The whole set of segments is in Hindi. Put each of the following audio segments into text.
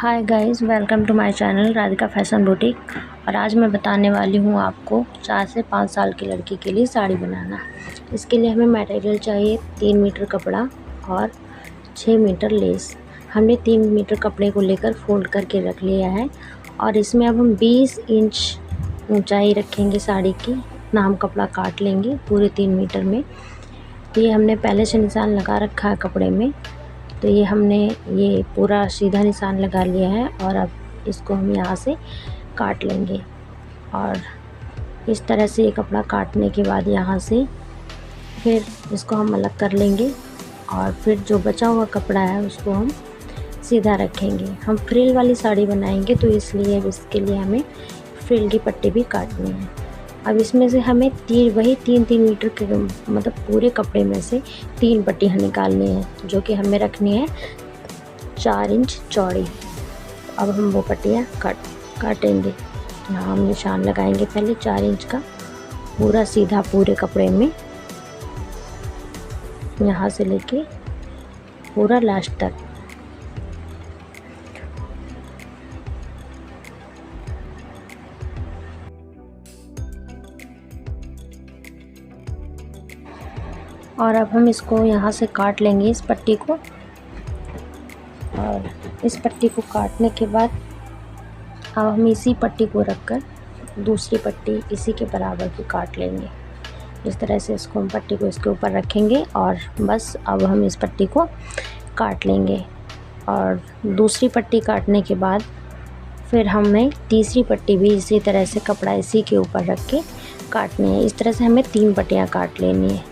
Hi guys, welcome to my channel Radhika fashion boutique. और आज मैं बताने वाली हूँ आपको 4 से 5 साल की लड़की के लिए साड़ी बनाना। इसके लिए हमें मटेरियल चाहिए 3 मीटर कपड़ा और 6 मीटर लेस। हमने 3 मीटर कपड़े को लेकर फोल्ड करके रख लिया है और इसमें अब हम 20 इंच ऊंचाई रखेंगे साड़ी की। नाम कपड़ा काट लेंगे पूरे 3 मीटर में। तो ये हमने पहले से निशान लगा रखा है कपड़े में। तो ये हमने ये पूरा सीधा निशान लगा लिया है और अब इसको हम यहाँ से काट लेंगे। और इस तरह से ये कपड़ा काटने के बाद यहाँ से फिर इसको हम अलग कर लेंगे और फिर जो बचा हुआ कपड़ा है उसको हम सीधा रखेंगे। हम फ्रिल वाली साड़ी बनाएंगे तो इसलिए इसके लिए हमें फ्रिल की पट्टी भी काटनी है। अब इसमें से हमें वही 3-3 मीटर के मतलब पूरे कपड़े में से 3 पट्टियाँ निकालनी है जो कि हमें रखनी है 4 इंच चौड़ी। अब हम वो पट्टियाँ काटेंगे। यहाँ हम निशान लगाएंगे पहले 4 इंच का पूरा सीधा पूरे कपड़े में, यहाँ से लेके पूरा लास्ट तक। और अब हम इसको यहाँ से काट लेंगे इस पट्टी को। और इस पट्टी को काटने के बाद अब हम इसी पट्टी को रखकर दूसरी पट्टी इसी के बराबर की काट लेंगे। इस तरह से इसको हम पट्टी को इसके ऊपर रखेंगे और बस अब हम इस पट्टी को काट लेंगे। और दूसरी पट्टी काटने के बाद फिर हमें तीसरी पट्टी भी इसी तरह से कपड़ा इसी के ऊपर रख के काटनी है। इस तरह से हमें 3 पट्टियाँ काट लेनी है।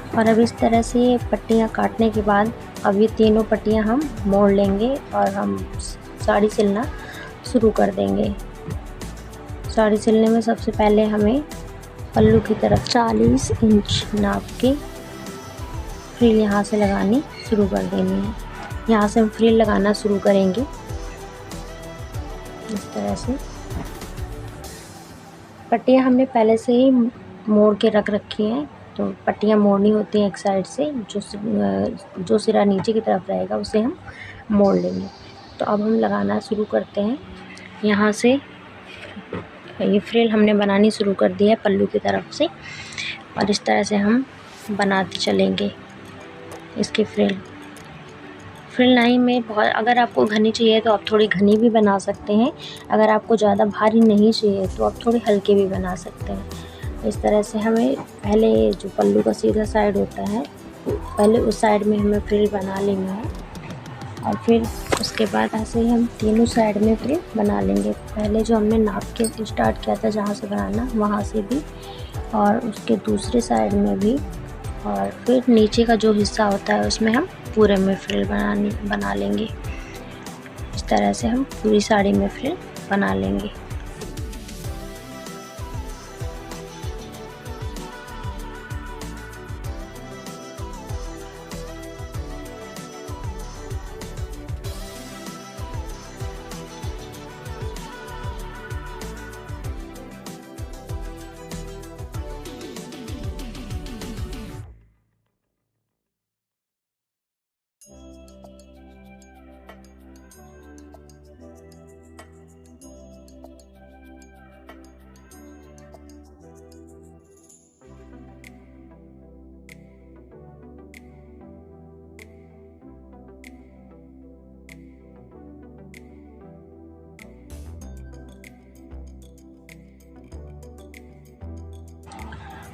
और अब इस तरह से पट्टियाँ काटने के बाद अब ये तीनों पट्टियाँ हम मोड़ लेंगे और हम साड़ी सिलना शुरू कर देंगे। साड़ी सिलने में सबसे पहले हमें पल्लू की तरफ 40 इंच नाप के फ्रिल यहाँ से लगानी शुरू कर देनी है। यहाँ से हम फ्रिल लगाना शुरू करेंगे इस तरह से। पट्टियाँ हमने पहले से ही मोड़ के रख रखी हैं, तो पट्टियाँ मोड़नी होती हैं एक साइड से। जो सिरा नीचे की तरफ रहेगा उसे हम मोड़ लेंगे। तो अब हम लगाना शुरू करते हैं। यहाँ से ये फ्रिल हमने बनानी शुरू कर दी है पल्लू की तरफ से और इस तरह से हम बनाते चलेंगे इसकी फ्रिल लाइन में। बहुत अगर आपको घनी चाहिए तो आप थोड़ी घनी भी बना सकते हैं। अगर आपको ज़्यादा भारी नहीं चाहिए तो आप थोड़ी हल्के भी बना सकते हैं। इस तरह से हमें पहले जो पल्लू का सीधा साइड होता है पहले उस साइड में हमें फ्रिल बना लेना है और फिर उसके बाद ऐसे ही हम तीनों साइड में फ्रिल बना लेंगे। पहले जो हमने नाप के स्टार्ट किया था जहाँ से बनाना वहाँ से भी और उसके दूसरे साइड में भी, और फिर नीचे का जो हिस्सा होता है उसमें हम पूरे में फ्रिल बना लेंगे। इस तरह से हम पूरी साड़ी में फ्रिल बना लेंगे।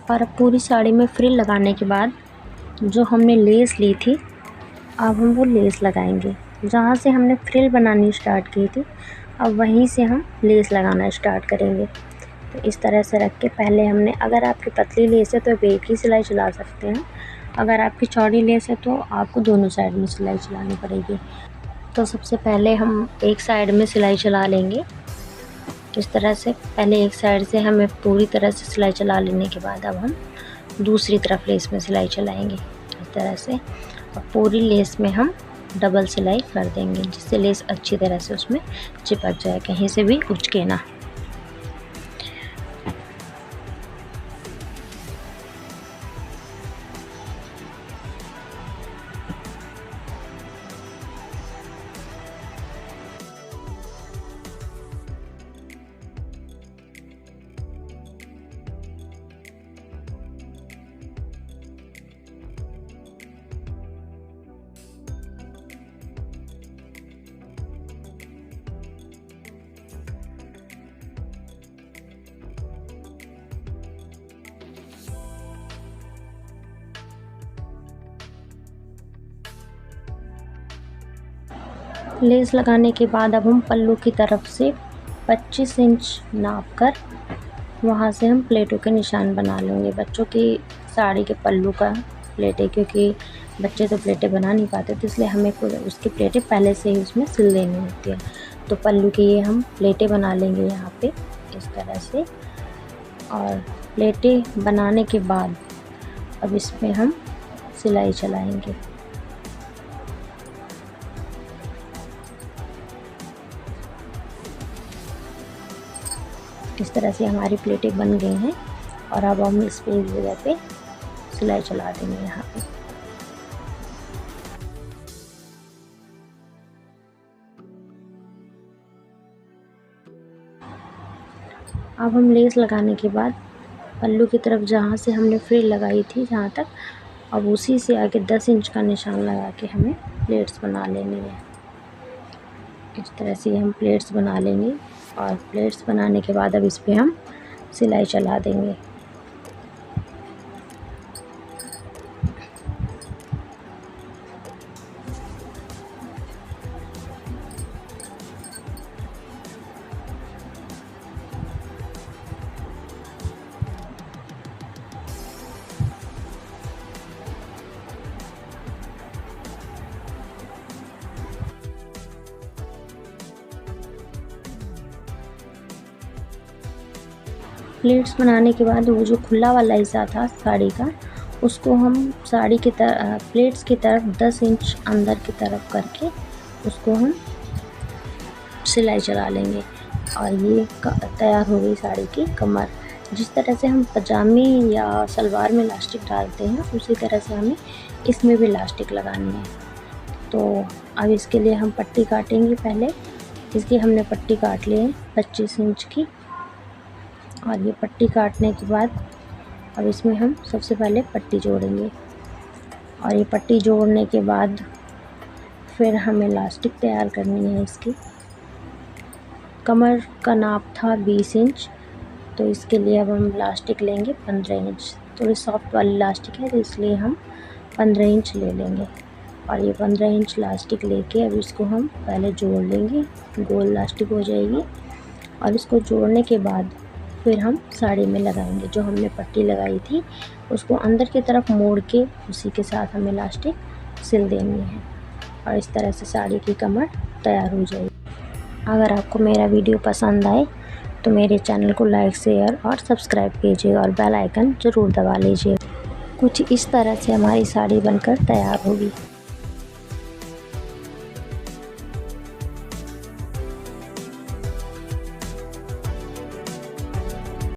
और अब पूरी साड़ी में फ्रिल लगाने के बाद जो हमने लेस ली थी अब हम वो लेस लगाएंगे। जहाँ से हमने फ्रिल बनानी स्टार्ट की थी अब वहीं से हम लेस लगाना स्टार्ट करेंगे। तो इस तरह से रख के पहले हमने, अगर आपकी पतली लेस है तो आप एक ही सिलाई चला सकते हैं। अगर आपकी चौड़ी लेस है तो आपको दोनों साइड में सिलाई चलानी पड़ेगी। तो सबसे पहले हम एक साइड में सिलाई चला लेंगे। इस तरह से पहले एक साइड से हमें पूरी तरह से सिलाई चला लेने के बाद अब हम दूसरी तरफ लेस में सिलाई चलाएंगे इस तरह से। और पूरी लेस में हम डबल सिलाई कर देंगे जिससे लेस अच्छी तरह से उसमें चिपक जाए, कहीं से भी उचके ना। लेस लगाने के बाद अब हम पल्लू की तरफ से 25 इंच नाप कर वहाँ से हम प्लेटों के निशान बना लेंगे। बच्चों की साड़ी के पल्लू का प्लेटें, क्योंकि बच्चे तो प्लेटें बना नहीं पाते, तो इसलिए हमें उसकी प्लेटें पहले से ही उसमें सिल देनी होती है। तो पल्लू की ये हम प्लेटें बना लेंगे यहाँ पे इस तरह से। और प्लेटें बनाने के बाद अब इसमें हम सिलाई चलाएंगे। इस तरह से हमारी प्लेटें बन गई हैं और अब हम इस पे इस जगह पे सिलाई चला देंगे यहाँ पे। अब हम लेस लगाने के बाद पल्लू की तरफ जहाँ से हमने फ्रिल लगाई थी जहाँ तक, अब उसी से आगे 10 इंच का निशान लगा के हमें प्लेट्स बना लेनी है। इस तरह से हम प्लेट्स बना लेंगे और प्लेट्स बनाने के बाद अब इस पे हम सिलाई चला देंगे। प्लेट्स बनाने के बाद वो जो खुला वाला हिस्सा था साड़ी का, उसको हम साड़ी की प्लेट्स की तरफ 10 इंच अंदर की तरफ करके उसको हम सिलाई चला लेंगे। और ये तैयार हो गई साड़ी की कमर। जिस तरह से हम पजामे या सलवार में इलास्टिक डालते हैं, उसी तरह से हमें इसमें भी इलास्टिक लगानी है। तो अब इसके लिए हम पट्टी काटेंगे। पहले इसकी हमने पट्टी काट ली है 25 इंच की। और ये पट्टी काटने के बाद अब इसमें हम सबसे पहले पट्टी जोड़ेंगे। और ये पट्टी जोड़ने के बाद फिर हमें इलास्टिक तैयार करनी है। इसकी कमर का नाप था 20 इंच, तो इसके लिए अब हम इलास्टिक लेंगे 15 इंच। थोड़ी सॉफ्ट वाली इलास्टिक है, तो इसलिए हम 15 इंच ले लेंगे। और ये 15 इंच इलास्टिक लेके अब इसको हम पहले जोड़ लेंगे, गोल इलास्टिक हो जाएगी। और इसको जोड़ने के बाद फिर हम साड़ी में लगाएंगे। जो हमने पट्टी लगाई थी उसको अंदर की तरफ मोड़ के उसी के साथ हमें इलास्टिक सिल देनी है। और इस तरह से साड़ी की कमर तैयार हो जाएगी। अगर आपको मेरा वीडियो पसंद आए तो मेरे चैनल को लाइक, शेयर और सब्सक्राइब कीजिए और बेल आइकन ज़रूर दबा लीजिए। कुछ इस तरह से हमारी साड़ी बनकर तैयार होगी।